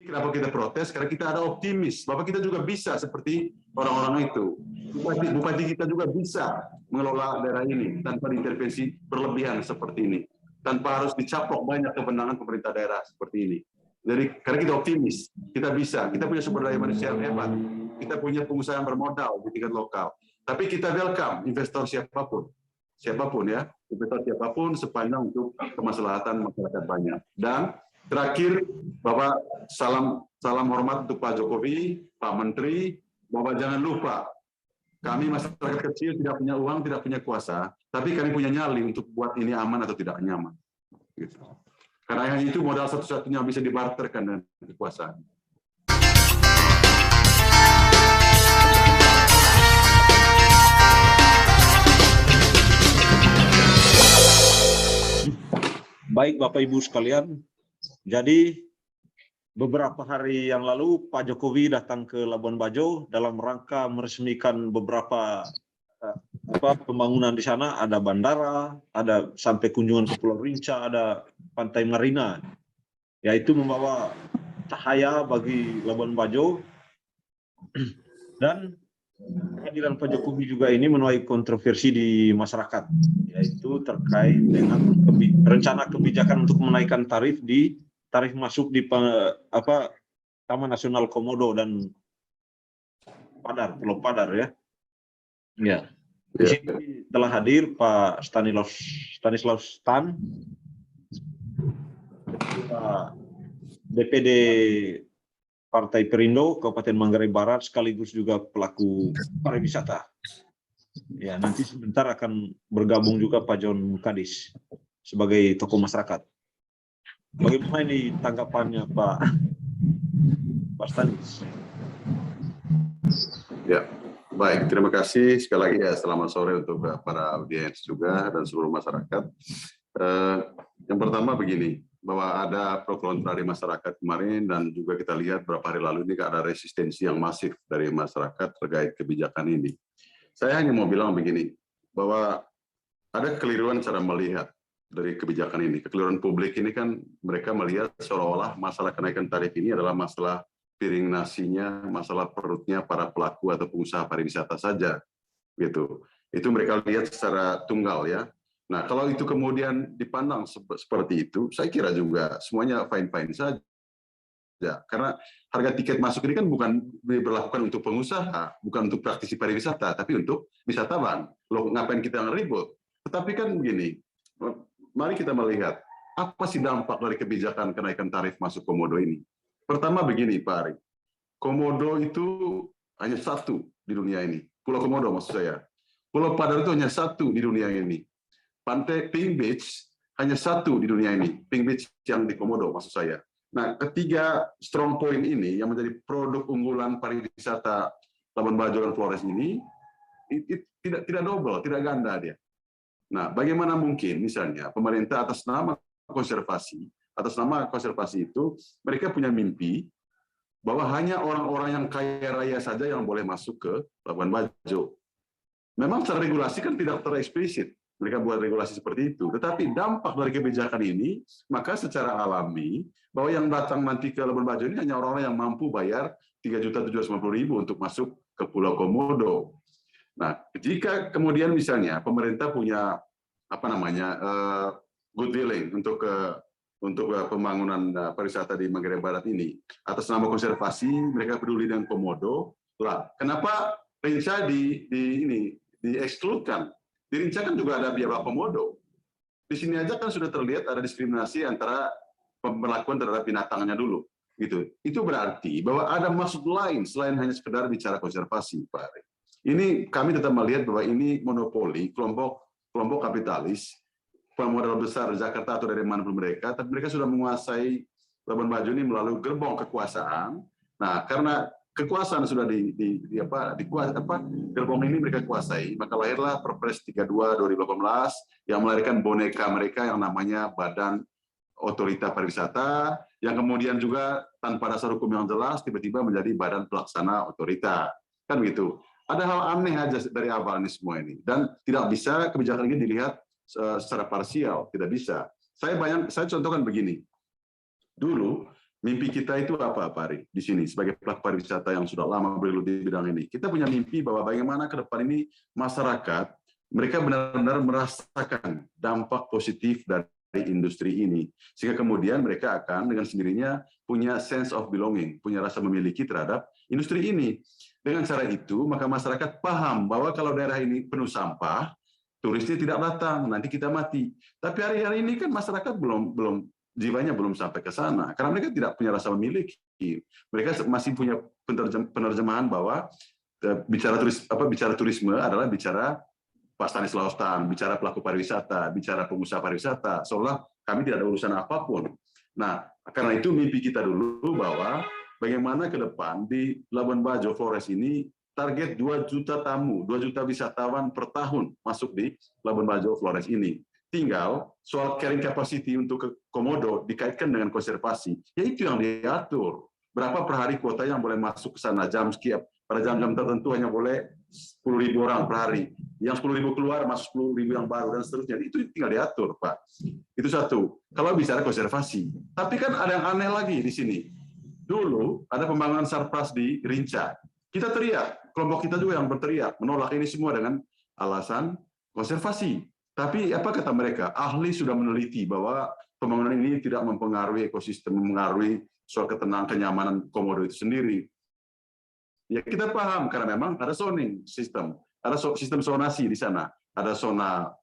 kenapa kita protes? Karena kita ada optimis bahwa kita juga bisa seperti orang-orang itu. Bupati kita juga bisa mengelola daerah ini tanpa intervensi berlebihan seperti ini, tanpa harus dicapok banyak kewenangan pemerintah daerah seperti ini. Jadi karena kita optimis, kita bisa, kita punya sumber daya manusia yang hebat, kita punya pengusaha yang bermodal di tingkat lokal. Tapi kita welcome investor siapapun ya, investor siapapun sepanjang untuk kemaslahatan masyarakat banyak. Dan terakhir, Bapak, salam hormat untuk Pak Jokowi, Pak Menteri, Bapak jangan lupa, kami masyarakat kecil tidak punya uang, tidak punya kuasa, tapi kami punya nyali untuk buat ini aman atau tidak nyaman. Gitu. Karena hanya itu modal satu-satunya bisa dibarterkan dengan kekuasaan. Baik Bapak Ibu sekalian, jadi beberapa hari yang lalu Pak Jokowi datang ke Labuan Bajo dalam rangka meresmikan beberapa pembangunan di sana. Ada bandara, ada sampai kunjungan ke Pulau Rinca, ada Pantai Marina, yaitu membawa cahaya bagi Labuan Bajo. Dan kehadiran Pak Jokowi juga ini menuai kontroversi di masyarakat, yaitu terkait dengan rencana kebijakan untuk menaikkan tarif masuk di Taman Nasional Komodo dan Pulau Padar ya. Ya. Di sini telah hadir Pak Stanislaus Stan, DPD Partai Perindo Kabupaten Manggarai Barat, sekaligus juga pelaku pariwisata. Ya, nanti sebentar akan bergabung juga Pak John Kadis sebagai tokoh masyarakat. Bagaimana ini tanggapannya Pak Stanis? Ya, baik. Terima kasih sekali lagi ya. Selamat sore untuk para audiens juga dan seluruh masyarakat. Yang pertama begini, bahwa ada pro kontra di masyarakat kemarin dan juga kita lihat beberapa hari lalu ini ada resistensi yang masif dari masyarakat terkait kebijakan ini. Saya hanya mau bilang begini, bahwa ada kekeliruan cara melihat dari kebijakan ini. Kekeliruan publik ini kan mereka melihat seolah-olah masalah kenaikan tarif ini adalah masalah piring nasinya, masalah perutnya para pelaku atau pengusaha pariwisata saja, gitu. Itu mereka lihat secara tunggal ya. Nah, kalau itu kemudian dipandang seperti itu, saya kira juga semuanya fine-fine saja. Karena harga tiket masuk ini kan bukan diberlakukan untuk pengusaha, bukan untuk praktisi pariwisata, tapi untuk wisatawan. Loh, ngapain kita ngeribut? Tetapi kan begini, mari kita melihat apa sih dampak dari kebijakan kenaikan tarif masuk Komodo ini. Pertama begini, Pak Ari, Komodo itu hanya satu di dunia ini. Pulau Komodo maksud saya. Pulau Padar itu hanya satu di dunia ini. Pantai Pink Beach hanya satu di dunia ini, Pink Beach yang di Komodo maksud saya. Nah, ketiga strong point ini yang menjadi produk unggulan pariwisata Labuan Bajo dan Flores ini tidak double, tidak ganda dia. Nah, bagaimana mungkin misalnya pemerintah atas nama konservasi itu mereka punya mimpi bahwa hanya orang-orang yang kaya raya saja yang boleh masuk ke Labuan Bajo. Memang secara regulasi kan tidak tereksplisit. Mereka buat regulasi seperti itu. Tetapi dampak dari kebijakan ini, maka secara alami, bahwa yang datang nanti ke Labuan Bajo ini hanya orang-orang yang mampu bayar 3.750.000 untuk masuk ke Pulau Komodo. Nah, jika kemudian misalnya pemerintah punya good feeling untuk pembangunan pariwisata di Manggarai Barat ini, atas nama konservasi mereka peduli dengan Komodo, lah kenapa Rinca diekskludkan? Di Rinca kan juga ada biara Komodo. Di sini aja kan sudah terlihat ada diskriminasi antara pemberlakuan terhadap binatangnya dulu. Gitu. Itu berarti bahwa ada maksud lain selain hanya sekedar bicara konservasi, Pak Ari. Ini kami tetap melihat bahwa ini monopoli kelompok kapitalis, pemodal besar Jakarta atau dari manapun mereka, tapi mereka sudah menguasai Labuan Bajo ini melalui gerbong kekuasaan. Nah, karena kekuasaan sudah gerbong ini mereka kuasai, maka lahirlah Perpres 32 2018 yang melahirkan boneka mereka yang namanya Badan Otorita Pariwisata, yang kemudian juga tanpa dasar hukum yang jelas tiba-tiba menjadi Badan Pelaksana Otorita. Kan begitu. Ada hal aneh aja dari awal ini semua ini, dan tidak bisa kebijakan ini dilihat secara parsial, tidak bisa. Saya contohkan begini. Dulu Mimpi kita itu apa, Pak Ari? Di sini, sebagai pelaku pariwisata yang sudah lama bergelut di bidang ini. Kita punya mimpi bahwa bagaimana ke depan ini masyarakat, mereka benar-benar merasakan dampak positif dari industri ini. Sehingga kemudian mereka akan dengan sendirinya punya sense of belonging, punya rasa memiliki terhadap industri ini. Dengan cara itu, maka masyarakat paham bahwa kalau daerah ini penuh sampah, turisnya tidak datang, nanti kita mati. Tapi hari-hari ini kan masyarakat belum jiwanya belum sampai ke sana, karena mereka tidak punya rasa memiliki. Mereka masih punya penerjemahan bahwa bicara turisme adalah bicara Pak Stanislaus Tan, bicara pelaku pariwisata, bicara pengusaha pariwisata, seolah kami tidak ada urusan apapun. Nah, karena itu mimpi kita dulu bahwa bagaimana ke depan di Labuan Bajo Flores ini target 2 juta tamu, 2 juta wisatawan per tahun masuk di Labuan Bajo Flores ini. Tinggal soal carrying capacity untuk Komodo dikaitkan dengan konservasi, ya itu yang diatur. Berapa per hari kuota yang boleh masuk ke sana, jam sekian, pada jam-jam tertentu hanya boleh 10.000 orang per hari. Yang 10.000 keluar, masuk 10.000 yang baru, dan seterusnya. Itu tinggal diatur, Pak. Itu satu. Kalau bicara konservasi. Tapi kan ada yang aneh lagi di sini. Dulu ada pembangunan surplus di Rinca. Kita teriak, kelompok kita juga yang berteriak, menolak ini semua dengan alasan konservasi. Tapi apa kata mereka? Ahli sudah meneliti bahwa pembangunan ini tidak mempengaruhi ekosistem, mempengaruhi soal kenyamanan Komodo itu sendiri. Ya kita paham karena memang ada zoning sistem, ada sistem zonasi di sana, ada zona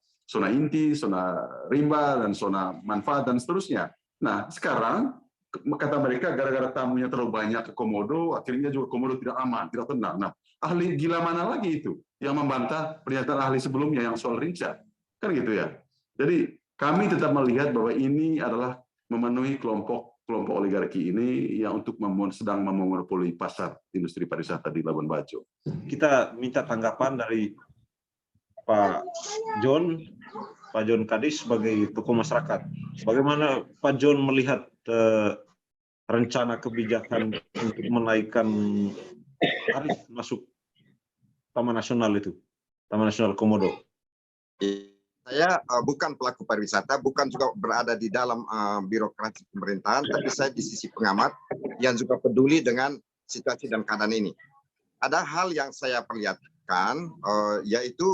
inti, zona rimba, dan zona manfaat dan seterusnya. Nah sekarang kata mereka gara-gara tamunya terlalu banyak ke Komodo, akhirnya juga Komodo tidak aman, tidak tenang. Nah ahli gila mana lagi itu yang membantah pernyataan ahli sebelumnya yang soal Rinca? Kan gitu ya. Jadi kami tetap melihat bahwa ini adalah memenuhi kelompok oligarki ini yang untuk sedang memonopoli pasar industri pariwisata di Labuan Bajo. Kita minta tanggapan dari Pak John Kadis sebagai tokoh masyarakat. Bagaimana Pak John melihat rencana kebijakan untuk menaikkan tarif masuk Taman Nasional itu, Taman Nasional Komodo? Saya bukan pelaku pariwisata, bukan juga berada di dalam birokrasi pemerintahan, tapi saya di sisi pengamat yang juga peduli dengan situasi dan keadaan ini. Ada hal yang saya perlihatkan, yaitu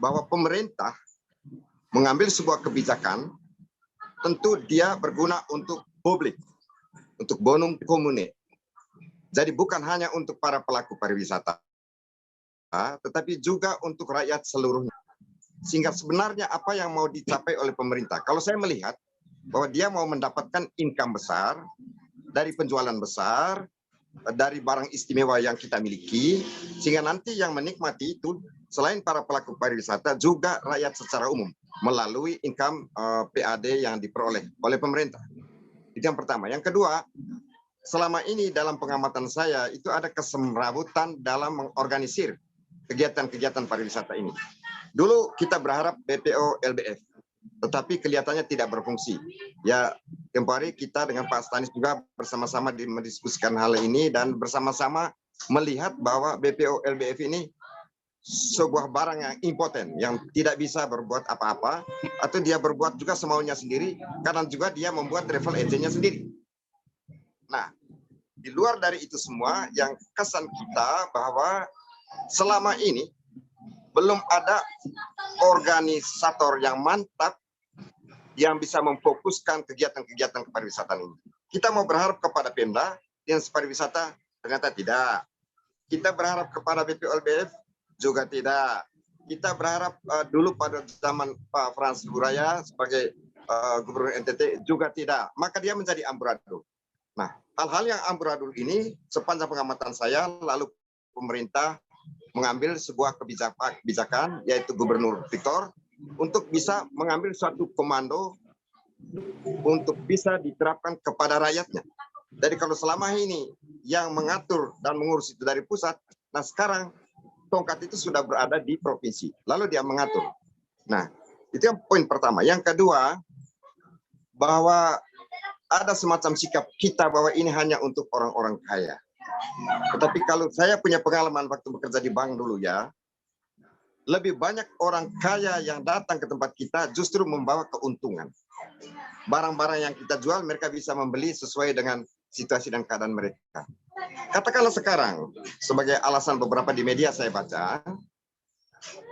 bahwa pemerintah mengambil sebuah kebijakan, tentu dia berguna untuk publik, untuk bonum commune. Jadi bukan hanya untuk para pelaku pariwisata, tetapi juga untuk rakyat seluruhnya. Sehingga sebenarnya apa yang mau dicapai oleh pemerintah, kalau saya melihat bahwa dia mau mendapatkan income besar dari penjualan besar, dari barang istimewa yang kita miliki, sehingga nanti yang menikmati itu selain para pelaku pariwisata juga rakyat secara umum melalui income PAD yang diperoleh oleh pemerintah. Itu yang pertama. Yang kedua, selama ini dalam pengamatan saya itu ada kesemrawutan dalam mengorganisir kegiatan-kegiatan pariwisata ini. Dulu kita berharap BPO LBF, tetapi kelihatannya tidak berfungsi. Ya, tempoh hari kita dengan Pak Stanis juga bersama-sama mendiskusikan hal ini dan bersama-sama melihat bahwa BPO LBF ini sebuah barang yang impoten, yang tidak bisa berbuat apa-apa, atau dia berbuat juga semaunya sendiri, karena juga dia membuat travel agentnya sendiri. Nah, di luar dari itu semua, yang kesan kita bahwa selama ini belum ada organisator yang mantap yang bisa memfokuskan kegiatan-kegiatan kepariwisataan ini. Kita mau berharap kepada Pemda, Dinas Pariwisata, ternyata tidak. Kita berharap kepada BPOLBF, juga tidak. Kita berharap dulu pada zaman Pak Frans Buraya sebagai Gubernur NTT, juga tidak. Maka dia menjadi amburadul. Nah, hal-hal yang amburadul ini, sepanjang pengamatan saya, lalu pemerintah mengambil sebuah kebijakan, yaitu Gubernur Victor, untuk bisa mengambil suatu komando untuk bisa diterapkan kepada rakyatnya. Jadi kalau selama ini yang mengatur dan mengurus itu dari pusat, nah sekarang tongkat itu sudah berada di provinsi, lalu dia mengatur. Nah, itu yang poin pertama. Yang kedua, bahwa ada semacam sikap kita bahwa ini hanya untuk orang-orang kaya. Tetapi kalau saya punya pengalaman waktu bekerja di bank dulu ya, lebih banyak orang kaya yang datang ke tempat kita justru membawa keuntungan. Barang-barang yang kita jual mereka bisa membeli sesuai dengan situasi dan keadaan mereka. Katakanlah sekarang, sebagai alasan beberapa di media saya baca,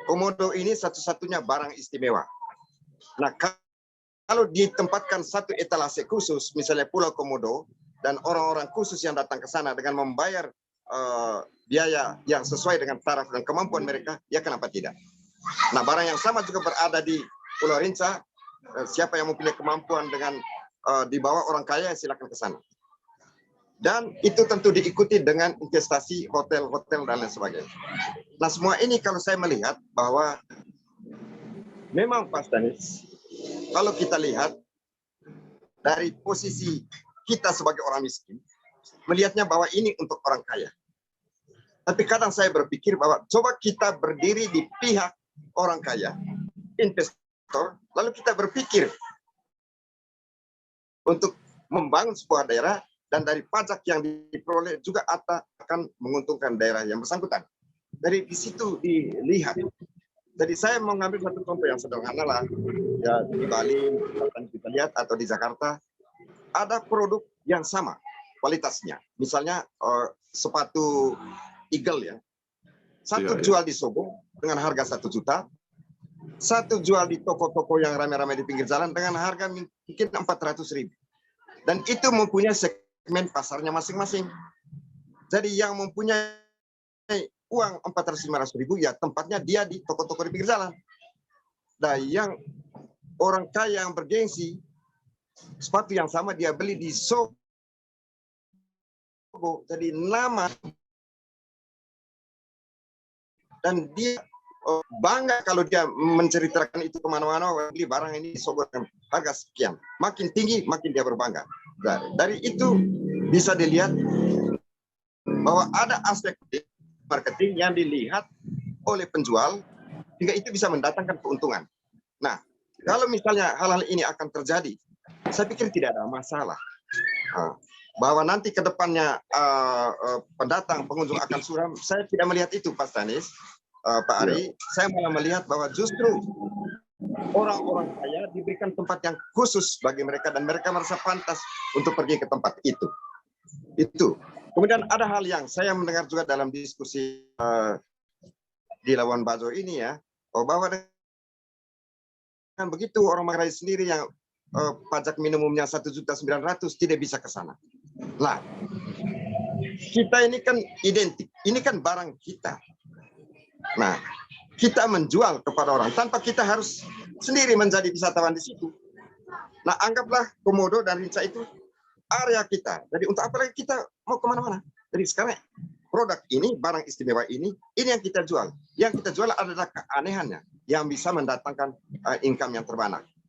komodo ini satu-satunya barang istimewa. Nah, kalau ditempatkan satu etalase khusus, misalnya Pulau Komodo, dan orang-orang khusus yang datang ke sana dengan membayar biaya yang sesuai dengan taraf dan kemampuan mereka, ya kenapa tidak? Nah, barang yang sama juga berada di Pulau Rinca. Siapa yang mempunyai kemampuan dengan di bawah orang kaya, silakan ke sana. Dan itu tentu diikuti dengan investasi hotel-hotel dan lain sebagainya. Nah, semua ini kalau saya melihat bahwa memang Pak Stanis, kalau kita lihat dari posisi kita sebagai orang miskin, melihatnya bahwa ini untuk orang kaya. Tapi kadang saya berpikir bahwa coba kita berdiri di pihak orang kaya, investor, lalu kita berpikir untuk membangun sebuah daerah, dan dari pajak yang diperoleh juga akan menguntungkan daerah yang bersangkutan. Dari di situ dilihat. Jadi saya mau ngambil satu contoh yang sederhana lah, ya di Bali, kita lihat, atau di Jakarta, ada produk yang sama kualitasnya. Misalnya sepatu Eagle ya, satu jual di Sogo dengan harga 1 juta, satu jual di toko-toko yang ramai-ramai di pinggir jalan dengan harga mungkin 400.000. Dan itu mempunyai segmen pasarnya masing-masing. Jadi yang mempunyai uang 400-500 ribu, ya tempatnya dia di toko-toko di pinggir jalan. Nah, yang orang kaya yang bergengsi, sepatu yang sama dia beli di Sogo. Jadi nama, dan dia bangga kalau dia menceritakan itu kemana-mana, beli barang ini di Sogo dengan harga sekian. Makin tinggi, makin dia berbangga. Dari itu bisa dilihat bahwa ada aspek marketing yang dilihat oleh penjual, hingga itu bisa mendatangkan keuntungan. Nah, kalau misalnya hal-hal ini akan terjadi, saya pikir tidak ada masalah. Bahwa nanti ke depannya pendatang, pengunjung akan suram, saya tidak melihat itu, Pak Stanis, Pak Ari. Saya malah melihat bahwa justru orang-orang kaya diberikan tempat yang khusus bagi mereka, dan mereka merasa pantas untuk pergi ke tempat itu. Itu. Kemudian ada hal yang saya mendengar juga dalam diskusi di Labuan Bajo ini ya, bahwa dengan begitu orang Manggarai sendiri yang pajak minimumnya 1.900.000 tidak bisa ke sana. Lah, kita ini kan identik, ini kan barang kita. Nah, kita menjual kepada orang tanpa kita harus sendiri menjadi wisatawan di situ. Nah, anggaplah Komodo dan Rinca itu area kita. Jadi untuk apa lagi kita mau kemana-mana? Jadi sekarang produk ini, barang istimewa ini yang kita jual. Yang kita jual adalah keanehannya yang bisa mendatangkan income yang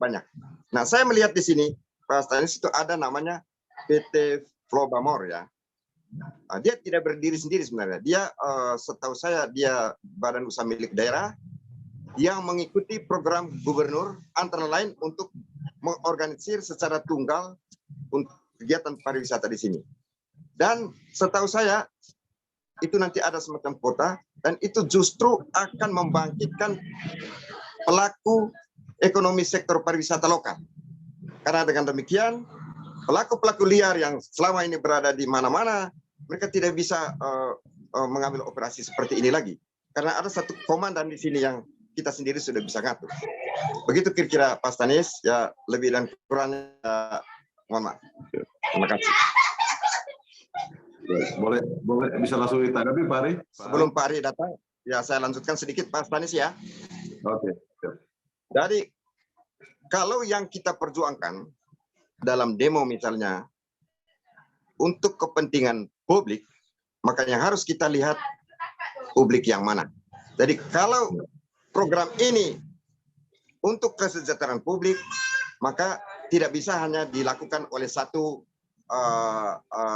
banyak. Nah, saya melihat di sini, Pak Stanis, itu ada namanya PT Flobamor ya. Dia tidak berdiri sendiri sebenarnya. Dia, setahu saya, dia badan usaha milik daerah yang mengikuti program gubernur, antara lain untuk mengorganisir secara tunggal untuk kegiatan pariwisata di sini. Dan setahu saya itu nanti ada semacam kota, dan itu justru akan membangkitkan pelaku ekonomi sektor pariwisata lokal. Karena dengan demikian pelaku-pelaku liar yang selama ini berada di mana-mana, mereka tidak bisa mengambil operasi seperti ini lagi. Karena ada satu komandan di sini yang kita sendiri sudah bisa ngatur. Begitu kira-kira Pak Stanis, ya lebih dan kurangnya mohon maaf. Terima kasih. Boleh bisa langsung ditanggapi Pak Ari? Sebelum Pak Ari datang, ya saya lanjutkan sedikit Pak Stanis ya. Oke. Jadi kalau yang kita perjuangkan dalam demo misalnya untuk kepentingan publik, makanya harus kita lihat publik yang mana. Jadi kalau program ini untuk kesejahteraan publik, maka tidak bisa hanya dilakukan oleh satu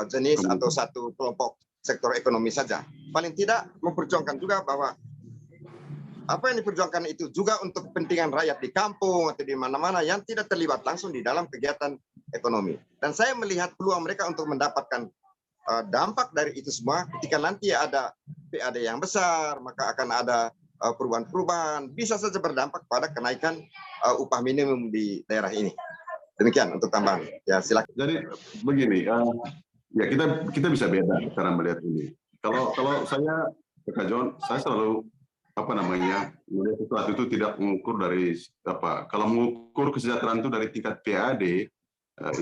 jenis atau satu kelompok sektor ekonomi saja. Paling tidak memperjuangkan juga bahwa apa yang diperjuangkan itu juga untuk kepentingan rakyat di kampung atau di mana-mana yang tidak terlibat langsung di dalam kegiatan ekonomi. Dan saya melihat peluang mereka untuk mendapatkan dampak dari itu semua ketika nanti ada PAD yang besar, maka akan ada perubahan-perubahan, bisa saja berdampak pada kenaikan upah minimum di daerah ini. Demikian untuk tambahan. Ya, silakan. Jadi begini, Ya kita bisa beda cara melihat ini. Kalau saya, Kak John, saya selalu melihat sesuatu itu tidak mengukur dari apa. Kalau mengukur kesejahteraan itu dari tingkat PAD,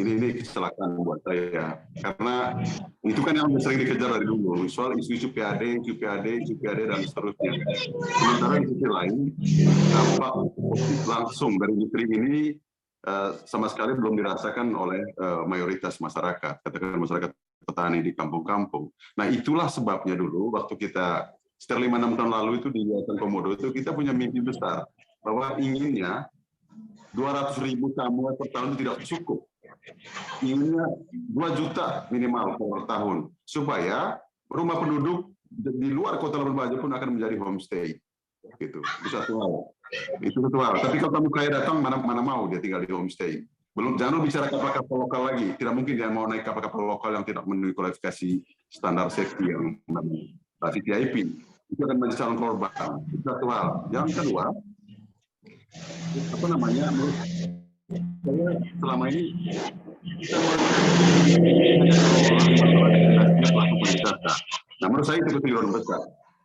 ini kecelakaan buat saya. Karena itu kan yang sering dikejar dari dulu, soal isu-isu PAD, dan seterusnya. Sementara di sisi lain, dampak langsung dari industri ini sama sekali belum dirasakan oleh mayoritas masyarakat, katakan masyarakat petani di kampung-kampung. Nah, itulah sebabnya dulu waktu kita sekitar 5-6 tahun lalu itu di Yayasan Komodo itu kita punya mimpi besar bahwa inginnya 200.000 tamu per tahun itu tidak cukup. Inginnya 2 juta minimal per tahun supaya rumah penduduk di luar Kota Labuan Bajo pun akan menjadi homestay. Gitu. Itu satu hal. Tapi kalau tamu kaya datang, mana mau dia tinggal di homestay. Jangan bicara kapal-kapal lokal lagi. Tidak mungkin dia mau naik kapal-kapal lokal yang tidak memenuhi kualifikasi standar safety yang VIP. Itu akan menjadi calon korban. Itu satu hal. Yang kedua, selama ini kita pelaku pariwisata. Nah, menurut saya itu kekeliruan besar.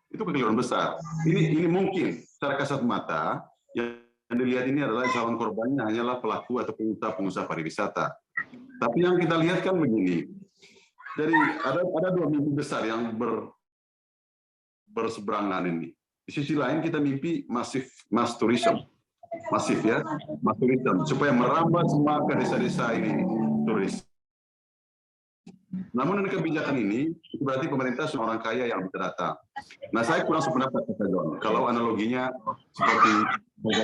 Itu kekeliruan besar. Ini mungkin secara kasat mata yang dilihat ini adalah calon korbannya hanyalah pelaku atau pengusaha pariwisata. Tapi yang kita lihat kan begini. Jadi ada 2 mimpi besar yang berseberangan ini. Di sisi lain kita mimpi mass tourism. Masif ya, mass tourism supaya merambat semua ke desa-desa ini turis. Namun dengan kebijakan ini, itu berarti pemerintah semua orang kaya yang bisa datang. Nah, saya kurang sependapat Pak John. Kalau analoginya seperti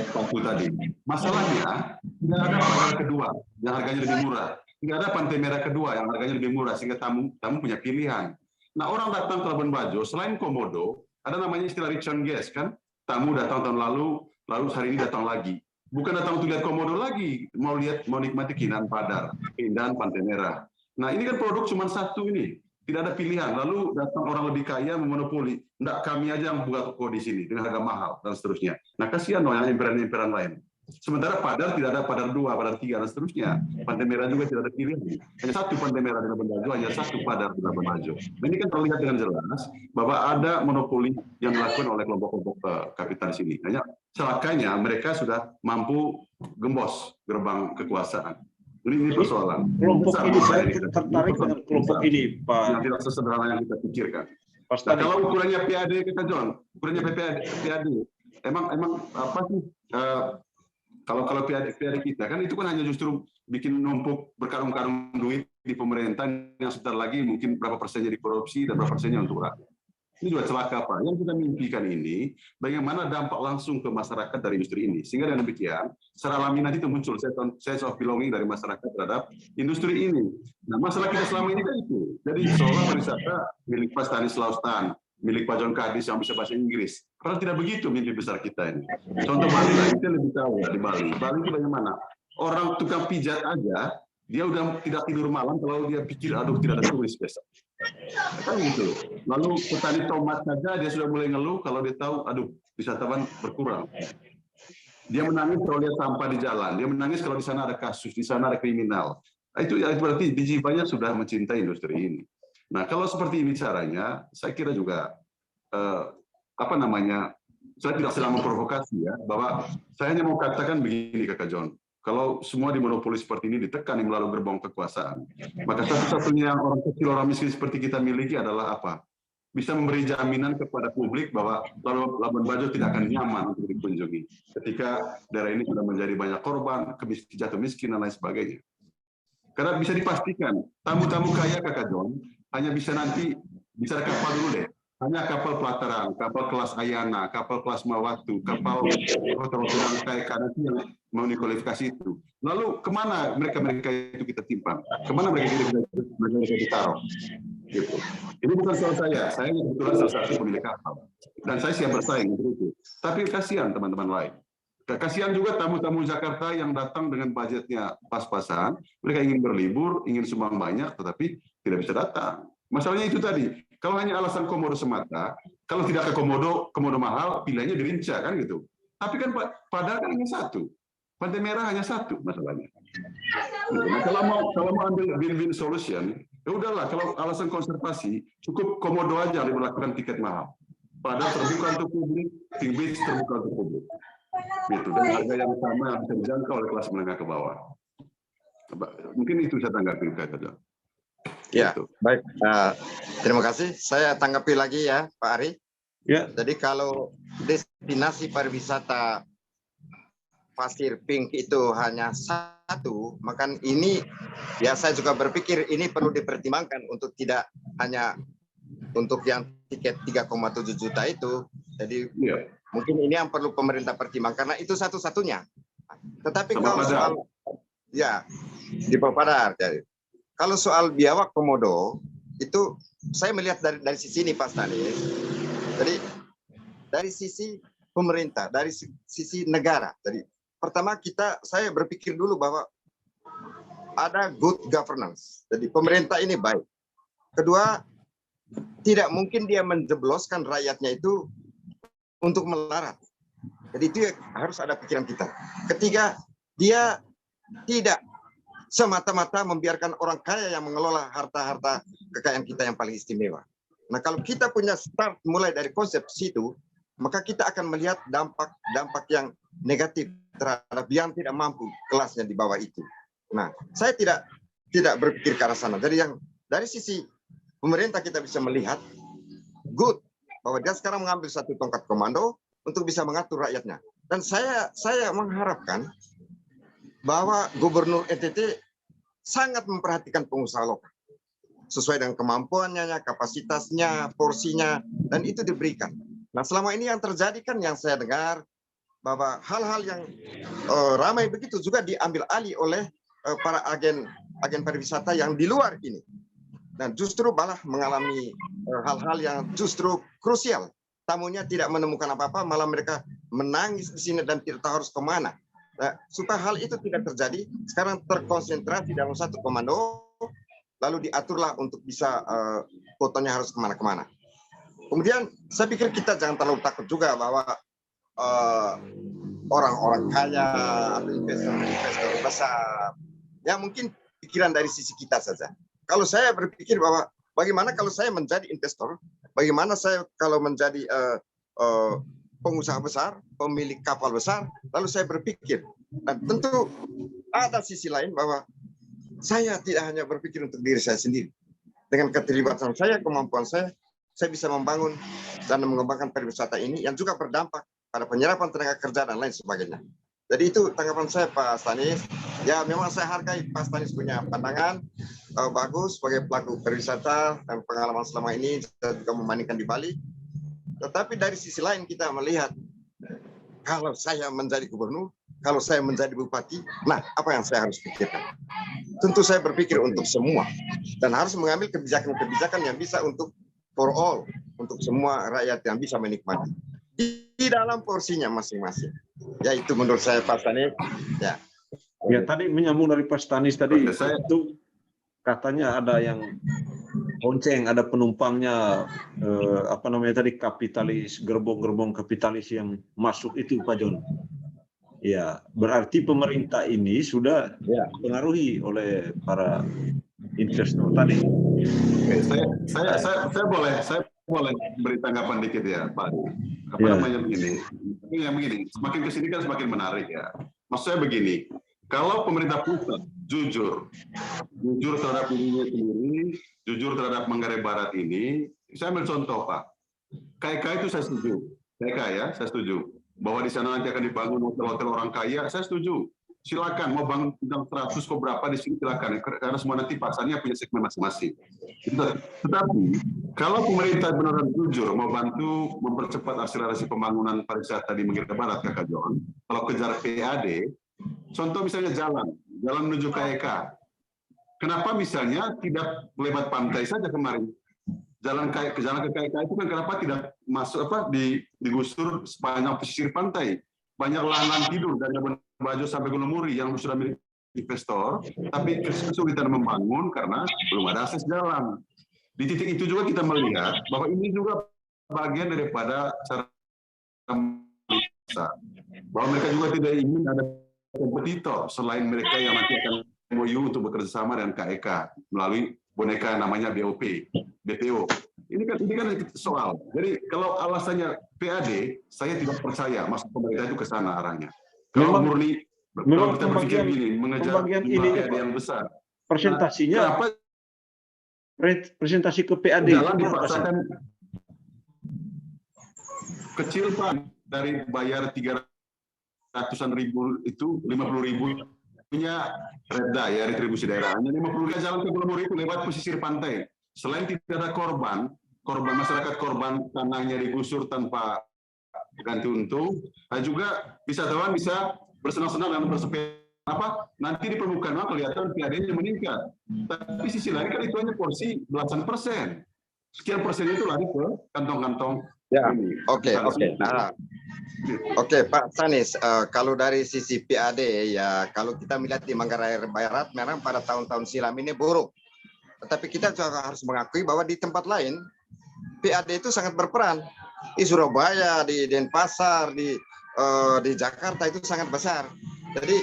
sepatu tadi, masalahnya tidak ada pantai kedua yang harganya lebih murah, tidak ada pantai merah kedua yang harganya lebih murah sehingga tamu punya pilihan. Nah, orang datang ke Labuan Bajo selain Komodo, ada namanya istilah return guest kan? Tamu datang tahun lalu hari ini datang lagi. Bukan datang untuk lihat Komodo lagi, mau nikmati keindahan Padar, keindahan Pantai Merah. Nah, ini kan produk cuma satu ini, tidak ada pilihan. Lalu datang orang lebih kaya memonopoli. Enggak, kami aja yang buka toko di sini dengan harga mahal dan seterusnya. Nah, kasihan dong yang impian-impian lain. Sementara Padar tidak ada Padar 2, Padar 3 dan seterusnya. Pantai Merah juga tidak ada pilihan. Hanya satu Pantai Merah di Labuan Bajo, hanya satu Padar di Labuan Bajo. Nah, ini kan terlihat dengan jelas bahwa ada monopoli yang dilakukan oleh kelompok-kelompok kapitalis ini. Hanya celakanya mereka sudah mampu gembos gerbang kekuasaan. Ini persoalan. Kelompok ini saya tertarik dengan kelompok ini, Pak. Yang tidak sesederhana yang kita pikirkan. Nah, kalau ukurannya PAD, kita John, ukurannya PAD, emang apa sih? Kalau PAD kita kan itu kan hanya justru bikin numpuk berkarung-karung duit di pemerintahan yang sebentar lagi mungkin berapa persennya dikorupsi dan berapa persennya untuk rakyat. Ini juga celaka, Pak. Yang kita mimpikan ini, bagaimana dampak langsung ke masyarakat dari industri ini. Sehingga dengan demikian, secara alami nanti itu muncul sense of belonging dari masyarakat terhadap industri ini. Nah, masalah kita selama ini kan itu. Jadi, seolah pariwisata milik Pak Stanislaus Tan, milik Pak John Kadis yang bisa bahasa Inggris. Padahal tidak begitu mimpi besar kita ini. Contoh Bali lah, kita lebih tahu ya di Bali. Bali itu bagaimana? Orang tukang pijat aja, dia udah tidak tidur malam kalau dia pikir, aduh tidak ada turis besok. Kan gitu. Lalu petani tomat saja dia sudah mulai ngeluh kalau dia tahu, aduh wisatawan berkurang. Dia menangis kalau lihat sampah di jalan. Dia menangis kalau di sana ada kasus, di sana ada kriminal. Nah, itu berarti di jiwanya sudah mencintai industri ini. Nah, kalau seperti ini caranya, saya kira juga saya tidak sedang memprovokasi ya, bahwa saya hanya mau katakan begini, Kakak John. Kalau semua dimonopoli seperti ini ditekan melalui gerbong kekuasaan, maka satu-satunya yang orang kecil, orang miskin seperti kita miliki adalah apa? Bisa memberi jaminan kepada publik bahwa Labuan Bajo tidak akan nyaman untuk dikunjungi ketika daerah ini sudah menjadi banyak korban, jatuh miskin dan lain sebagainya. Karena bisa dipastikan tamu-tamu kaya, Kakak John, hanya bisa nanti bicara kapal dulu deh. Hanya kapal pelataran, kapal kelas Ayana, kapal kelas Mawatu, kapal hotel-hotel kayak Kanati yang memenuhi kualifikasi itu. Lalu kemana mereka itu kita timpang? Kemana mereka ditaruh? Gitu. Ini bukan soal saya kebetulan salah satu pemilik kapal. Dan saya siap bersaing untuk itu. Tapi kasihan teman-teman lain. Kasihan juga tamu-tamu Jakarta yang datang dengan budgetnya pas-pasan. Mereka ingin berlibur, ingin sumbang banyak, tetapi tidak bisa datang. Masalahnya itu tadi. Kalau hanya alasan Komodo semata, kalau tidak ke Komodo mahal, pilihannya di Rinca kan gitu. Tapi kan Padar kan hanya satu, Pantai Merah hanya satu masalahnya. Nah, kalau mau ambil win-win solution, Ya udahlah, kalau alasan konservasi, cukup komodo aja diberlakukan tiket mahal. Padahal terbuka untuk publik, King Beach terbuka untuk publik. Gitu. Dan harga yang sama yang bisa dijangkau oleh kelas menengah ke bawah. Mungkin itu saya tanggapi saja. Ya, Gitu. baik. Terima kasih. Saya tanggapi lagi ya, Pak Ari. Ya, Jadi kalau destinasi pariwisata Pasir Pink itu hanya satu, maka ini ya saya juga berpikir ini perlu dipertimbangkan untuk tidak hanya untuk yang tiket 3,7 juta itu. Jadi mungkin ini yang perlu pemerintah pertimbangkan karena itu satu-satunya. Tetapi Sama kalau Padar. soal ya di Padar, jadi kalau soal biawak komodo itu saya melihat dari sisi ini Pak Stanis. Jadi dari sisi pemerintah, dari sisi negara. Jadi pertama saya berpikir dulu bahwa ada good governance. Jadi pemerintah ini baik. Kedua, tidak mungkin dia menjebloskan rakyatnya itu untuk melarat. Jadi itu harus ada pikiran kita. Ketiga, dia tidak semata-mata membiarkan orang kaya yang mengelola harta-harta kekayaan kita yang paling istimewa. Nah, kalau kita punya start mulai dari konsep situ, maka kita akan melihat dampak yang negatif terhadap yang tidak mampu kelasnya di bawah itu. Nah, saya tidak berpikir ke arah sana. Jadi yang dari sisi pemerintah kita bisa melihat good bahwa dia sekarang mengambil satu tongkat komando untuk bisa mengatur rakyatnya. Dan saya mengharapkan bahwa Gubernur NTT sangat memperhatikan pengusaha lokal sesuai dengan kemampuannya, kapasitasnya, porsinya, dan itu diberikan. Nah, selama ini yang terjadi kan yang saya dengar bahwa hal-hal yang ramai begitu juga diambil alih oleh para agen pariwisata yang di luar ini. Dan justru malah mengalami hal-hal yang justru krusial. Tamunya tidak menemukan apa-apa, malah mereka menangis di sini dan tidak tahu harus kemana. Nah, supaya hal itu tidak terjadi, sekarang terkonsentrasi dalam satu komando, lalu diaturlah untuk bisa fotonya harus kemana-kemana. Kemudian saya pikir kita jangan terlalu takut juga bahwa orang-orang kaya atau investor besar, ya mungkin pikiran dari sisi kita saja. Kalau saya berpikir bahwa bagaimana kalau saya menjadi investor, bagaimana saya kalau menjadi pengusaha besar, pemilik kapal besar, lalu saya berpikir, dan tentu ada sisi lain bahwa saya tidak hanya berpikir untuk diri saya sendiri. Dengan keterlibatan saya, kemampuan saya bisa membangun dan mengembangkan pariwisata ini yang juga berdampak pada penyerapan tenaga kerja dan lain sebagainya. Jadi itu tanggapan saya Pak Stanis. Ya memang saya hargai Pak Stanis punya pandangan bagus sebagai pelaku pariwisata dan pengalaman selama ini saya juga membandingkan di Bali. Tetapi dari sisi lain kita melihat kalau saya menjadi gubernur, kalau saya menjadi bupati, nah apa yang saya harus pikirkan? Tentu saya berpikir untuk semua dan harus mengambil kebijakan-kebijakan yang bisa untuk for all, untuk semua rakyat yang bisa menikmati di dalam porsinya masing-masing. Ya itu menurut saya Pak Stanis. Ya. Ya tadi menyambung dari Pak Stanis tadi itu katanya ada yang bonceng, ada penumpangnya apa namanya tadi kapitalis, gerbong-gerbong kapitalis yang masuk itu Pak John. Ya, berarti pemerintah ini sudah dipengaruhi oleh para investor tadi. Saya boleh beri tanggapan dikit ya, Pak. Apa namanya begini? Semakin kesini kan semakin menarik ya. Maksud saya begini, kalau pemerintah pusat jujur terhadap dirinya sendiri, jujur terhadap Manggarai Barat ini, saya ambil contoh Pak. KK itu saya setuju, KK ya, saya setuju. Bahwa di sana nanti akan dibangun hotel-hotel orang kaya, saya setuju. Silakan mau bangun 100 kok berapa di sini silakan, karena semua nanti pasarnya punya segmen masing-masing. Tetapi kalau pemerintah benar-benar jujur mau bantu mempercepat akselerasi pembangunan pariwisata di Manggarai Barat, Kakak John, kalau kejar PAD, contoh misalnya jalan menuju KEK, kenapa misalnya tidak lewat pantai saja kemarin? Jalan ke KEK itu kan kenapa tidak masuk digusur sepanjang pesisir pantai? Banyak lahan tidur dari Labuan Bajo sampai Gunung Muri yang sudah milik investor, tapi kesulitan membangun karena belum ada akses jalan. Di titik itu juga kita melihat bahwa ini juga bagian daripada cara bahwa mereka juga tidak ingin ada kompetitor selain mereka yang nanti akan MOU untuk bekerja sama dengan KEK melalui boneka namanya BPO. Ini kan soal. Jadi kalau alasannya PAD, saya tidak percaya masuk pemerintah itu ke sana arahnya. Kalau murni, kalau kita berpikir begini, mengejar PAD yang besar. Presentasinya, presentasi ke PAD. Jalan dipaksakan kecil Pak, dari bayar 300-an ribu itu 50.000 punya reda ya retribusi daerah. Hanya 50 jalan ke Pulau itu lewat pesisir pantai. Selain tidak ada korban masyarakat korban tanahnya digusur tanpa ganti untung, dan juga wisatawan bisa bersenang-senang dan bersepeda. Nanti di permukaan kelihatan PAD-nya meningkat. Tapi sisi lain kan itu hanya porsi belasan persen. Sekian persen itu lari ke kantong-kantong. Ya, oke. Nah, oke, Pak Sanis, kalau dari sisi PAD ya, kalau kita melihat di Manggarai Barat memang pada tahun-tahun silam ini buruk. Tetapi kita juga harus mengakui bahwa di tempat lain PAD itu sangat berperan. Di Surabaya, di Denpasar, di Jakarta itu sangat besar. Jadi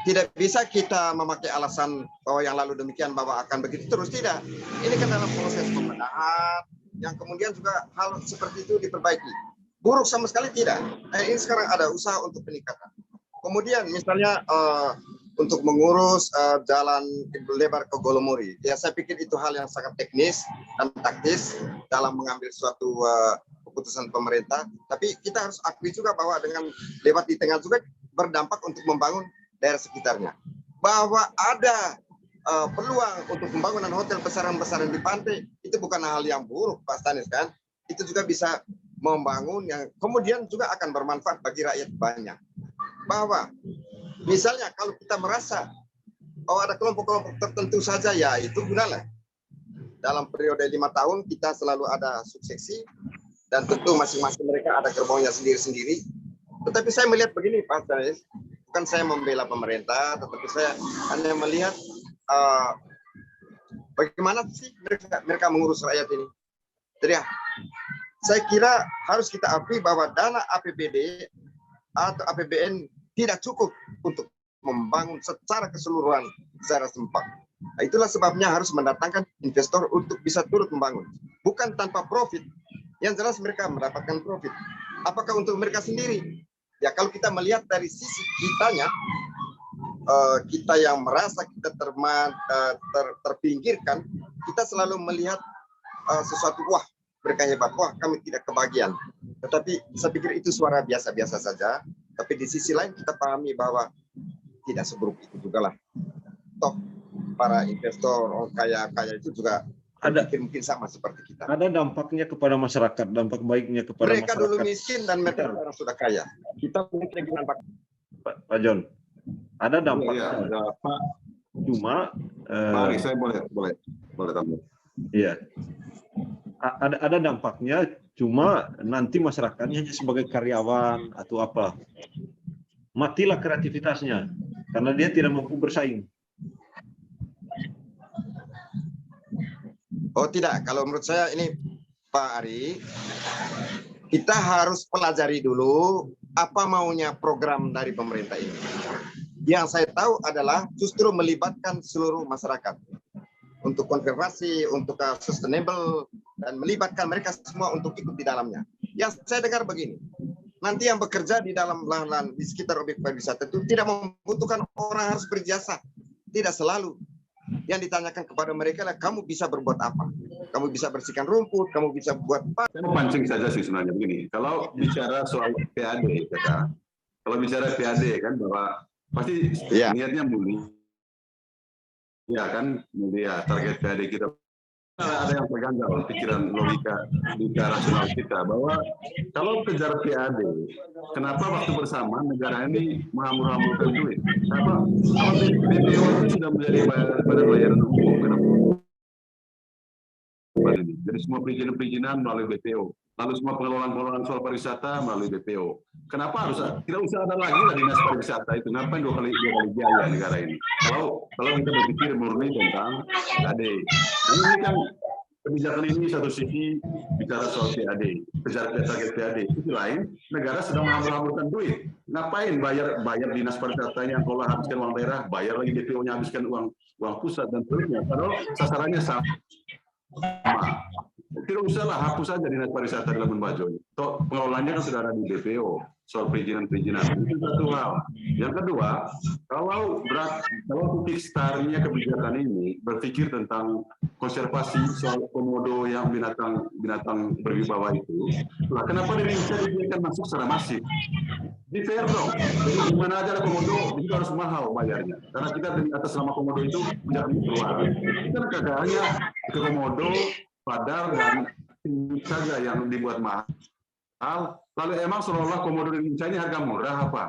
tidak bisa kita memakai alasan bahwa yang lalu demikian bahwa akan begitu terus, tidak. Ini kan dalam proses pembenahan yang kemudian juga hal seperti itu diperbaiki. Buruk sama sekali tidak. Ini sekarang ada usaha untuk peningkatan. Kemudian misalnya untuk mengurus jalan lebar ke Golomori, ya saya pikir itu hal yang sangat teknis dan taktis dalam mengambil suatu keputusan pemerintah. Tapi kita harus akui juga bahwa dengan lewat di tengah juga berdampak untuk membangun daerah sekitarnya. Bahwa ada peluang untuk pembangunan hotel besaran-besaran di pantai, itu bukan hal yang buruk, Pak Stanis, kan? Itu juga bisa membangun yang kemudian juga akan bermanfaat bagi rakyat banyak. Bahwa misalnya kalau kita merasa ada kelompok-kelompok tertentu saja, ya itu gunalah. Dalam periode 5 tahun kita selalu ada suksesi dan tentu masing-masing mereka ada gerbongnya sendiri-sendiri. Tetapi saya melihat begini, Pak Stanis, bukan saya membela pemerintah, tetapi saya hanya melihat bagaimana sih mereka mengurus rakyat ini. Jadi saya kira harus kita akui bahwa dana APBD atau APBN tidak cukup untuk membangun secara keseluruhan secara sempat. Nah, itulah sebabnya harus mendatangkan investor untuk bisa turut membangun. Bukan tanpa profit. Yang jelas mereka mendapatkan profit. Apakah untuk mereka sendiri? Ya kalau kita melihat dari sisi kitanya, kita yang merasa kita terpinggirkan, kita selalu melihat sesuatu, wah mereka hebat, wah kami tidak kebagian. Tetapi saya pikir itu suara biasa-biasa saja. Tapi di sisi lain kita pahami bahwa tidak seburuk itu juga lah. Toh para investor kaya-kaya itu juga ada mungkin sama seperti kita. Ada dampaknya kepada masyarakat, dampak baiknya kepada mereka masyarakat. Dulu miskin dan mereka sekarang sudah kaya. Kita punya dampak. Pak John, ada dampaknya. Ya, ada, Pak. Cuma Mari, saya boleh tambah. Iya. Ada dampaknya, cuma nanti masyarakatnya hanya sebagai karyawan atau apa. Matilah kreativitasnya karena dia tidak mampu bersaing. Oh tidak, kalau menurut saya ini Pak Ari, kita harus pelajari dulu apa maunya program dari pemerintah ini. Yang saya tahu adalah justru melibatkan seluruh masyarakat untuk konservasi, untuk sustainable, dan melibatkan mereka semua untuk ikut di dalamnya. Yang saya dengar begini, nanti yang bekerja di dalam lahan-lahan di sekitar objek pariwisata itu tidak membutuhkan orang harus berjasa, tidak selalu. Yang ditanyakan kepada mereka adalah kamu bisa berbuat apa? Kamu bisa bersihkan rumput, kamu bisa buat apa? Saya mau pancing saja sih sebenarnya begini. Kalau bicara soal PAD, kalau bicara PAD kan bahwa pasti niatnya murni. Ya kan, ya target PAD kita. Ada yang terganggu pikiran logika rasional kita bahwa kalau kejar PAD, kenapa waktu bersama negara ini menghambur-hamburkan duit? Kalau BPO itu sudah menjadi badan bayaran umum, kenapa? Jadi semua perizinan melalui BPO, lalu semua pengelolaan soal pariwisata melalui BPO. Kenapa harus tidak usah ada lagi lah dinas pariwisata itu? Kenapa dua kali biaya negara ini? Kalau kita berpikir murni tentang PAD, ini kan kebijakan ini satu sisi bicara soal PAD, bicara target PAD. Sisi lain, negara sedang menghambur-hamburkan duit. Ngapain bayar dinas pariwisata yang kalau habiskan uang daerah, bayar lagi DPO-nya habiskan uang pusat dan seterusnya. Padahal sasarannya sama. Tidak usahlah hapus saja dinas pariwisata di Labuan Bajo. Toh pengelolaannya kan sudah ada di DPO soal perizinan. Itu satu hal. Yang kedua, kalau titik startnya kebijakan ini berpikir tentang konservasi soal komodo yang binatang berwibawa itu, lah kenapa Indonesia dibiarkan masuk secara masif? Di fair dong. Jadi di mana aja ada komodo itu harus mahal bayarnya. Karena kita di atas nama komodo itu tidak keluar. Kita kagak hanya ke komodo, padahal dan saja yang dibuat mahal. Lalu emang seolah-olah komodo di Indonesia ini harga murah apa?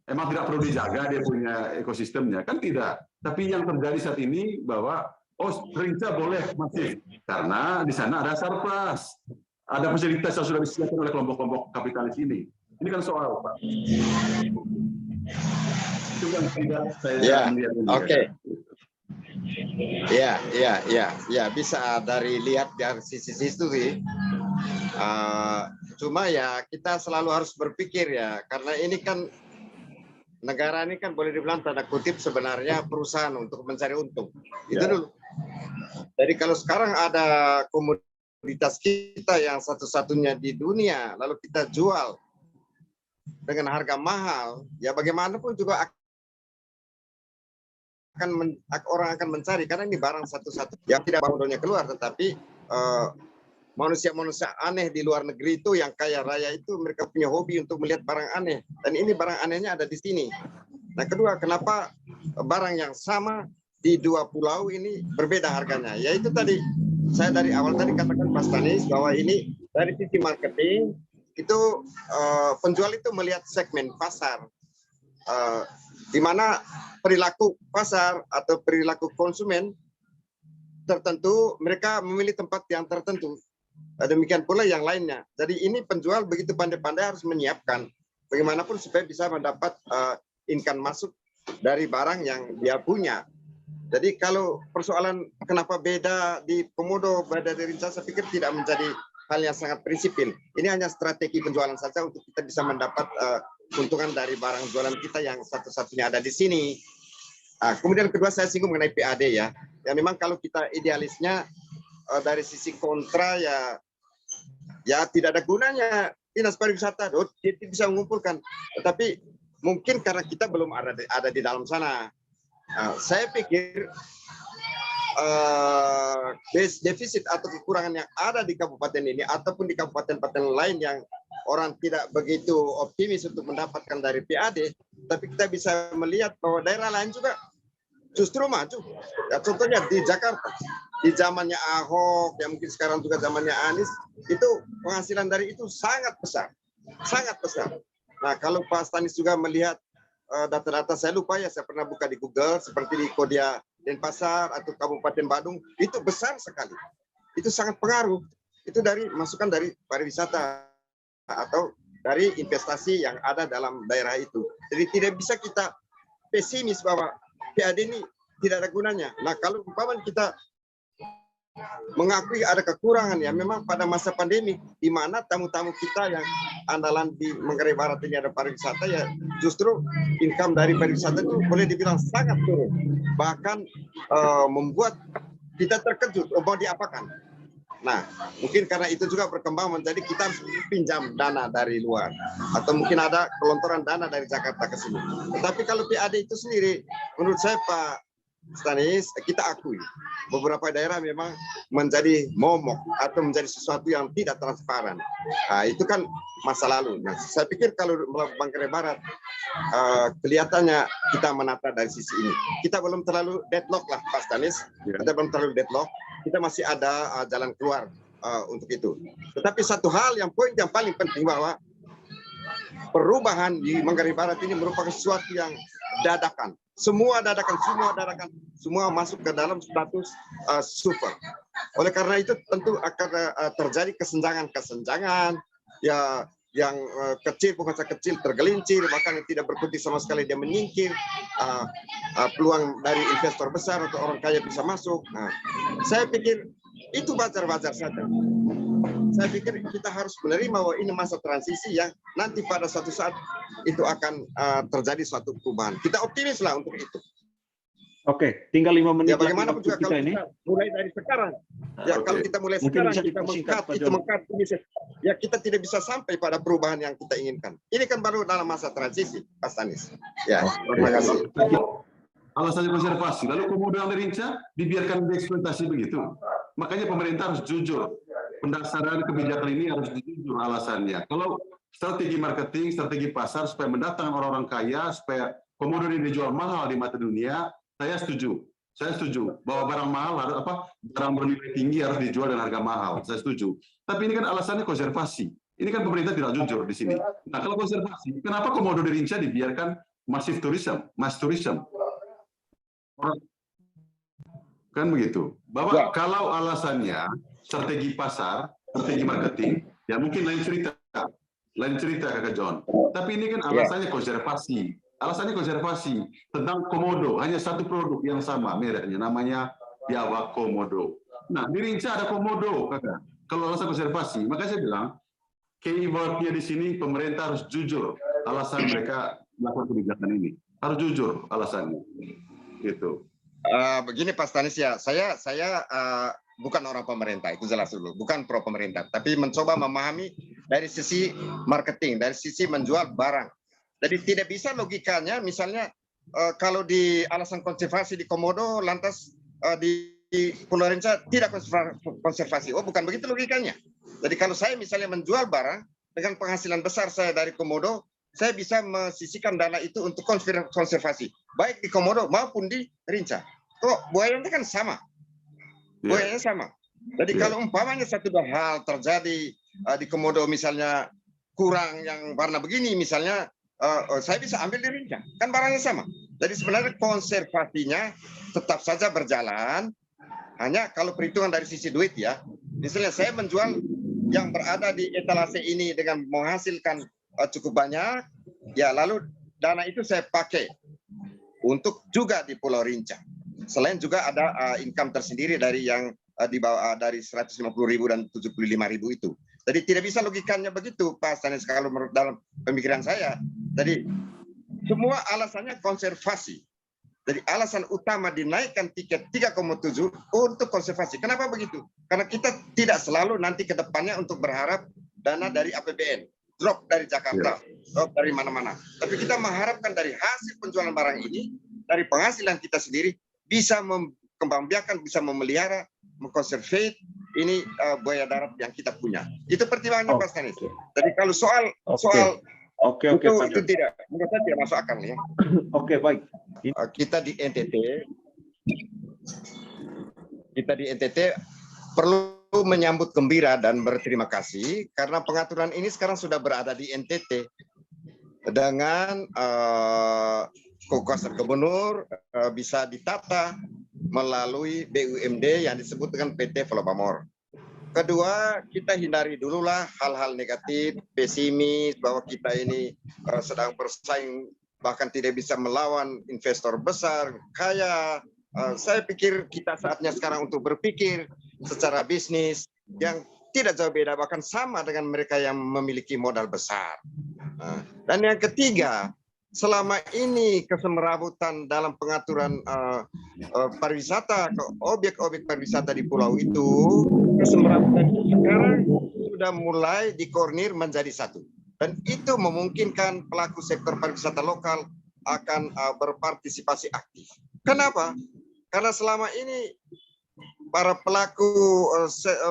Emang tidak perlu dijaga dia punya ekosistemnya? Kan tidak. Tapi yang terjadi saat ini bahwa Indonesia boleh masif karena di sana ada surplus, ada fasilitas yang sudah disediakan oleh kelompok-kelompok kapitalis ini. Ini kan soal, Pak. Itu kan tidak saya lihat. Oke. Ya, bisa lihat dari sisi itu sih. Cuma ya kita selalu harus berpikir ya, karena ini kan negara ini kan boleh dibilang tanda kutip sebenarnya perusahaan untuk mencari untung. Itu dulu. Jadi kalau sekarang ada komoditas kita yang satu-satunya di dunia, lalu kita jual dengan harga mahal, ya bagaimanapun juga orang akan mencari, karena ini barang satu-satu yang tidak modalnya keluar, tetapi manusia-manusia aneh di luar negeri itu yang kaya raya itu mereka punya hobi untuk melihat barang aneh, dan ini barang anehnya ada di sini. Nah, kedua, kenapa barang yang sama di dua pulau ini berbeda harganya? Yaitu tadi saya dari awal tadi katakan Pak Stanis bahwa ini dari sisi marketing itu penjual itu melihat segmen pasar, di mana perilaku pasar atau perilaku konsumen tertentu mereka memilih tempat yang tertentu. Demikian pula yang lainnya. Jadi ini penjual begitu pandai-pandai harus menyiapkan bagaimanapun supaya bisa mendapat income masuk dari barang yang dia punya. Jadi kalau persoalan kenapa beda di komodo, beda di Rinca, saya pikir tidak menjadi hal yang sangat prinsipil. Ini hanya strategi penjualan saja untuk kita bisa mendapat keuntungan dari barang jualan kita yang satu-satunya ada di sini. Kemudian kedua saya singgung mengenai PAD ya. Ya memang kalau kita idealisnya dari sisi kontra ya tidak ada gunanya dinas pariwisata dia bisa mengumpulkan. Tetapi mungkin karena kita belum ada di dalam sana. Saya pikir defisit atau kekurangan yang ada di kabupaten ini ataupun di kabupaten-kabupaten lain yang orang tidak begitu optimis untuk mendapatkan dari PAD, tapi kita bisa melihat bahwa daerah lain juga justru maju. Ya, contohnya di Jakarta, di zamannya Ahok, yang mungkin sekarang juga zamannya Anies, itu penghasilan dari itu sangat besar, sangat besar. Nah, kalau Pak Stanis juga melihat data-data, saya lupa ya, saya pernah buka di Google, seperti di Kodia Denpasar atau Kabupaten Badung, itu besar sekali. Itu sangat pengaruh. Itu dari masukan dari pariwisata atau dari investasi yang ada dalam daerah itu. Jadi tidak bisa kita pesimis bahwa PAD ini tidak ada gunanya. Nah, kalau umpamanya kita mengakui ada kekurangan ya, memang pada masa pandemi di mana tamu-tamu kita yang andalan di Manggarai Barat ini ada pariwisata, ya justru income dari pariwisata itu boleh dibilang sangat turun, bahkan membuat kita terkejut mau diapakan. Nah, mungkin karena itu juga berkembang menjadi kita harus pinjam dana dari luar atau mungkin ada kelontoran dana dari Jakarta ke sini. Tetapi kalau PAD itu sendiri, menurut saya Pak Stanis, kita akui beberapa daerah memang menjadi momok atau menjadi sesuatu yang tidak transparan. Nah, itu kan masa lalu. Nah, saya pikir kalau Manggarai Barat kelihatannya kita menata dari sisi ini. Kita belum terlalu deadlock lah Pak Stanis. Kita belum terlalu deadlock. Kita masih ada jalan keluar untuk itu. Tetapi satu hal yang poin yang paling penting bahwa perubahan di Manggarai Barat ini merupakan sesuatu yang dadakan. Semua masuk ke dalam status super. Oleh karena itu tentu akan terjadi kesenjangan ya, yang kecil pengusaha kecil tergelincir, bahkan yang tidak berkutik sama sekali dia menyingkir. Peluang dari investor besar atau orang kaya bisa masuk. Nah, saya pikir Itu wajar-wajar saja. Saya pikir kita harus menerima bahwa ini masa transisi yang nanti pada suatu saat itu akan terjadi suatu perubahan. Kita optimis lah untuk itu. Oke, tinggal 5 menit Ya bagaimana lagi juga waktu kalau ini. kita mulai dari sekarang. Ya Oke. kalau kita mulai Mungkin sekarang bisa kita dipersingkat, mengkat Pak itu Jon. mengkat ini, ya kita tidak bisa sampai pada perubahan yang kita inginkan. Ini kan baru dalam masa transisi, Pak Stanis. Ya, terima kasih. Alasannya konservasi, lalu komodo yang dirinca dibiarkan dieksploitasi begitu. Makanya pemerintah harus jujur. Pendasarkan kebijakan ini harus jujur alasannya. Kalau strategi marketing, strategi pasar supaya mendatangkan orang-orang kaya, supaya komodo ini dijual mahal di mata dunia, saya setuju. Saya setuju bahwa barang mahal harus barang bernilai tinggi harus dijual dengan harga mahal. Saya setuju. Tapi ini kan alasannya konservasi. Ini kan pemerintah tidak jujur di sini. Nah, kalau konservasi, kenapa komodo dirinca dibiarkan massive tourism, mass tourism? Kan begitu. Bahwa kalau alasannya strategi pasar, strategi marketing, ya mungkin lain cerita Kakak John. Tapi ini kan alasannya konservasi. Alasannya konservasi tentang komodo, hanya satu produk yang sama mereknya, namanya Biawak Komodo. Nah, di Rinca ada komodo, Kakak. Kalau alasan konservasi, makanya saya bilang keywordnya di sini pemerintah harus jujur alasan mereka melakukan kebijakan ini. Harus jujur alasannya. Gitu. Begini Pak Stanis ya, saya bukan orang pemerintah, itu jelas dulu, bukan pro pemerintah, tapi mencoba memahami dari sisi marketing, dari sisi menjual barang. Jadi tidak bisa logikanya, misalnya kalau di alasan konservasi di Komodo, lantas di Pulau Rinca tidak konservasi. Oh, bukan begitu logikanya. Jadi kalau saya misalnya menjual barang dengan penghasilan besar saya dari Komodo, saya bisa mesisihkan dana itu untuk konservasi, baik di Komodo maupun di Rinca. Kok buayanya kan sama, buayanya sama. Jadi kalau umpamanya satu dua hal terjadi di Komodo, misalnya kurang yang warna begini, misalnya saya bisa ambil di Rinca, kan barangnya sama. Jadi sebenarnya konservasinya tetap saja berjalan, hanya kalau perhitungan dari sisi duit ya. Misalnya saya menjual yang berada di etalase ini dengan menghasilkan cukup banyak, ya lalu dana itu saya pakai untuk juga di Pulau Rinca. Selain juga ada income tersendiri dari yang di bawah dari 150.000 dan 75.000 itu. Jadi tidak bisa logikanya begitu, Pak Stanis, kalau menurut dalam pemikiran saya. Jadi semua alasannya konservasi. Jadi alasan utama dinaikkan tiket 3,7 untuk konservasi. Kenapa begitu? Karena kita tidak selalu nanti ke depannya untuk berharap dana dari APBN. Drop dari Jakarta, drop dari mana-mana. Tapi kita mengharapkan dari hasil penjualan barang ini, dari penghasilan kita sendiri, bisa mengembangbiakan, bisa memelihara, mengkonservate ini buaya darat yang kita punya. Itu pertimbangannya Pak Stanis. Jadi kalau soal itu tidak, menurut saya tidak masuk akal ya. Oke, baik. Kita di NTT perlu menyambut gembira dan berterima kasih karena pengaturan ini sekarang sudah berada di NTT dengan kekuasaan gubernur bisa ditata melalui BUMD yang disebut dengan PT Velopamor. Kedua, kita hindari dululah hal-hal negatif, pesimis bahwa kita ini sedang bersaing bahkan tidak bisa melawan investor besar, kaya. Saya pikir kita saatnya sekarang untuk berpikir secara bisnis yang tidak jauh beda, bahkan sama dengan mereka yang memiliki modal besar. Dan yang ketiga, selama ini kesemerabutan dalam pengaturan pariwisata, objek-objek pariwisata di pulau itu, kesemerabutan itu sekarang sudah mulai dikoordinir menjadi satu. Dan itu memungkinkan pelaku sektor pariwisata lokal akan berpartisipasi aktif. Kenapa? Karena selama ini para pelaku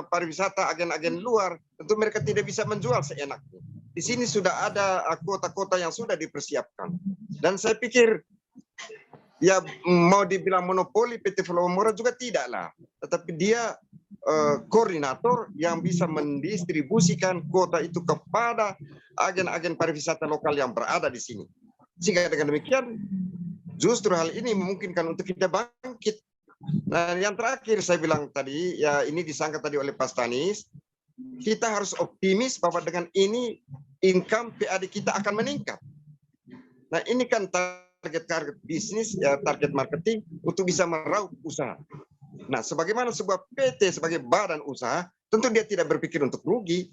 pariwisata, agen-agen luar, tentu mereka tidak bisa menjual seenaknya. Di sini sudah ada kota-kota yang sudah dipersiapkan. Dan saya pikir, ya mau dibilang monopoli PT Velopamor juga tidaklah. Tetapi dia koordinator yang bisa mendistribusikan kuota itu kepada agen-agen pariwisata lokal yang berada di sini. Sehingga dengan demikian, justru hal ini memungkinkan untuk kita bangkit. Nah, yang terakhir saya bilang tadi, ya ini disangka tadi oleh Pak Stanis, kita harus optimis bahwa dengan ini income PAD kita akan meningkat. Nah, ini kan target bisnis, ya target marketing untuk bisa meraup usaha. Nah, sebagaimana sebuah PT sebagai badan usaha, tentu dia tidak berpikir untuk rugi.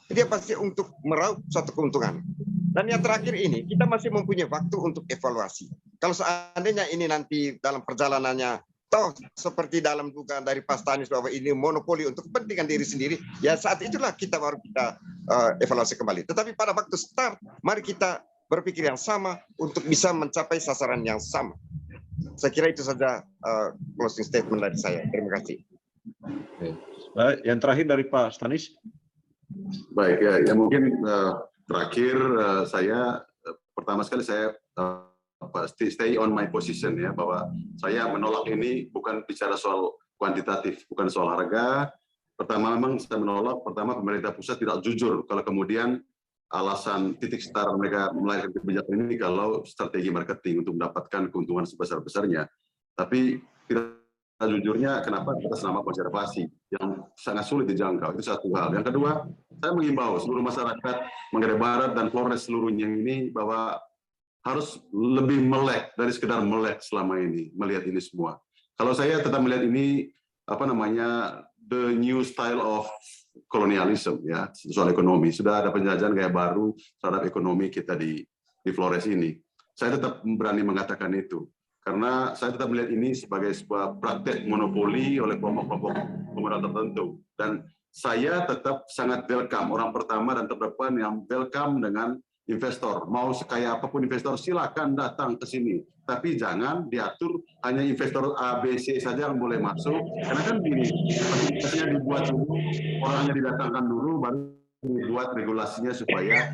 Dia pasti untuk meraup suatu keuntungan. Dan yang terakhir ini, kita masih mempunyai waktu untuk evaluasi. Kalau seandainya ini nanti dalam perjalanannya, toh seperti dalam dugaan dari Pak Stanis bahwa ini monopoli untuk kepentingan diri sendiri, ya saat itulah kita baru kita evaluasi kembali. Tetapi pada waktu start, mari kita berpikir yang sama untuk bisa mencapai sasaran yang sama. Saya kira itu saja closing statement dari saya. Terima kasih. Baik, yang terakhir dari Pak Stanis. Baik, ya mungkin terakhir saya pertama sekali saya stay on my position ya, bahwa saya menolak ini bukan bicara soal kuantitatif, bukan soal harga. Pertama memang saya menolak, pertama pemerintah pusat tidak jujur kalau kemudian alasan titik start mereka melahirkan kebijakan ini kalau strategi marketing untuk mendapatkan keuntungan sebesar-besarnya. Tapi tidak jujurnya kenapa atas nama konservasi yang sangat sulit dijangkau, itu satu hal. Yang kedua, saya mengimbau seluruh masyarakat Manggarai Barat dan Flores seluruhnya ini bahwa harus lebih melek dari sekedar melek selama ini, melihat ini semua. Kalau saya tetap melihat ini apa namanya the new style of colonialism ya, soal ekonomi. Sudah ada penjajahan gaya baru terhadap ekonomi kita di Flores ini. Saya tetap berani mengatakan itu. Karena saya tetap melihat ini sebagai sebuah praktek monopoli oleh kelompok-kelompok pemodal tertentu. Dan saya tetap sangat welcome, orang pertama dan terdepan yang welcome dengan investor. Mau sekaya apapun investor, silakan datang ke sini. Tapi jangan diatur hanya investor A, B, C saja yang boleh masuk. Karena kan gini, fasilitasnya dibuat dulu, orangnya didatangkan dulu, baru dibuat regulasinya supaya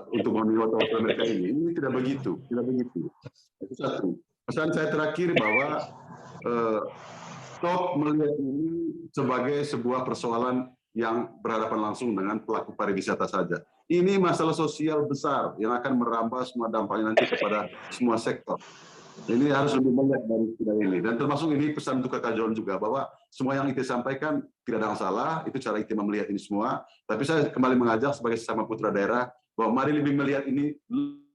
untuk memilih mereka ini. Ini tidak begitu, tidak begitu. Itu satu. Pesan saya terakhir bahwa stop melihat ini sebagai sebuah persoalan yang berhadapan langsung dengan pelaku pariwisata saja. Ini masalah sosial besar yang akan merambah semua dampaknya nanti kepada semua sektor. Ini harus lebih melihat dari ini. Dan termasuk ini pesan untuk Kakak John juga, bahwa semua yang Ite sampaikan tidak ada masalah, itu cara Ite melihat ini semua. Tapi saya kembali mengajak sebagai sesama putra daerah, bahwa mari lebih melihat ini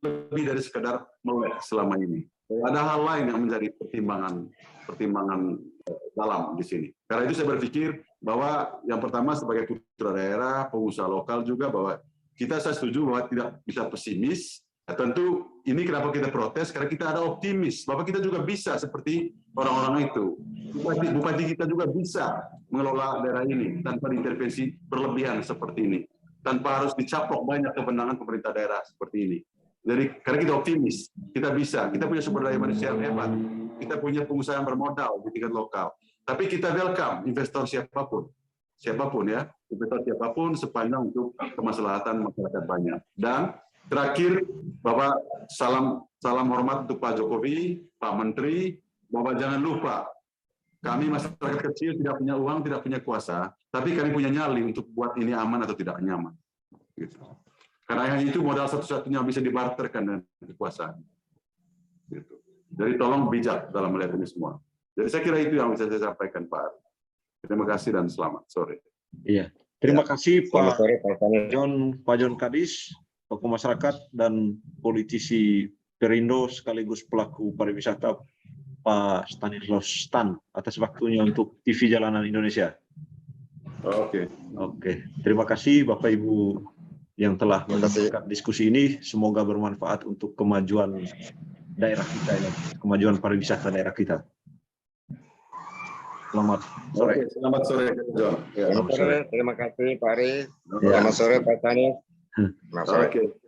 lebih dari sekedar melek selama ini. Ada hal lain yang menjadi pertimbangan dalam di sini. Karena itu saya berpikir bahwa yang pertama sebagai putra daerah, pengusaha lokal juga, bahwa saya setuju bahwa tidak bisa pesimis. Ya, tentu ini kenapa kita protes, karena kita ada optimis bahwa kita juga bisa seperti orang-orang itu. Bupati kita juga bisa mengelola daerah ini tanpa intervensi berlebihan seperti ini, tanpa harus dicaplok banyak kewenangan pemerintah daerah seperti ini. Jadi karena kita optimis, kita bisa, kita punya sumber daya manusia yang hebat, kita punya pengusaha yang bermodal di tingkat lokal. Tapi kita welcome investor siapapun ya, investor siapapun sepanjang untuk kemaslahatan masyarakat banyak. Dan terakhir, bahwa salam hormat untuk Pak Jokowi, Pak Menteri, bahwa jangan lupa kami masyarakat kecil tidak punya uang, tidak punya kuasa, tapi kami punya nyali untuk buat ini aman atau tidak nyaman. Gitu. Karena yang itu modal satu-satunya bisa dibarterkan dengan kekuasaan. Gitu. Jadi tolong bijak dalam melihat ini semua. Jadi saya kira itu yang bisa saya sampaikan, Pak. Terima kasih dan selamat sore. Iya, terima kasih Pak John Kadis, tokoh masyarakat dan politisi Perindo sekaligus pelaku pariwisata, Pak Stanislaus Stan, atas waktunya untuk TV Jalanan Indonesia. Oke. Terima kasih Bapak Ibu yang telah mendengarkan diskusi ini. Semoga bermanfaat untuk kemajuan daerah kita ini, kemajuan pariwisata daerah kita. Selamat sore. Selamat sore, John. Selamat sore. Terima kasih Pak Ari. Selamat sore Pak Tani. Selamat sore.